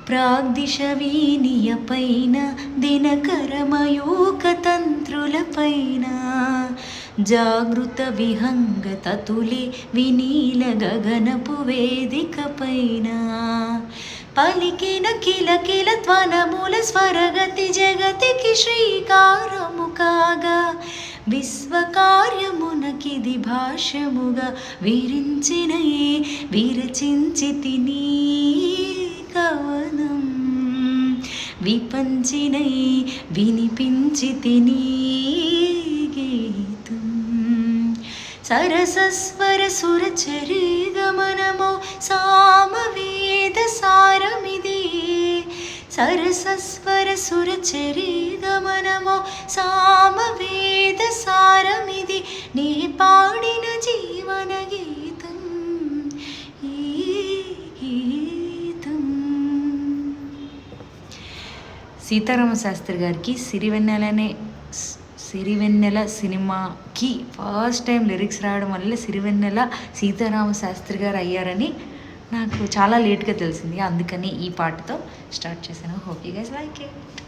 ప్రాగ్దిశవీనియపైన దినకరమయూకతంత్రులపైన జాగృత విహంగతతులే వినీల గగనపు వేదికపైన పలికిన కిలకిల త్వనమూల స్వరగతి జగతికి శ్రీకారము కాగా విశ్వకార్యమునకిది భాష్యముగా విరచించి తిని కవనం విపంచినై వినిపించి తిని గీతం సరసస్వర సురచరీ గమనమో సామవేద సారమిది సరసస్వర సురచరీ గమనమో సామవేద సారమిది నీ పాడిన జీవన గీతం ఈ గీతం. సీతారామ శాస్త్రి గారికి సిరివెన్నెల సినిమాకి ఫస్ట్ టైం లిరిక్స్ రాయడం వల్ల సిరివెన్నెల సీతారామ శాస్త్రి గారు అయ్యారని నాకు చాలా లేట్గా తెలిసింది. అందుకని ఈ పాటతో స్టార్ట్ చేశాను. Hope you guys like it.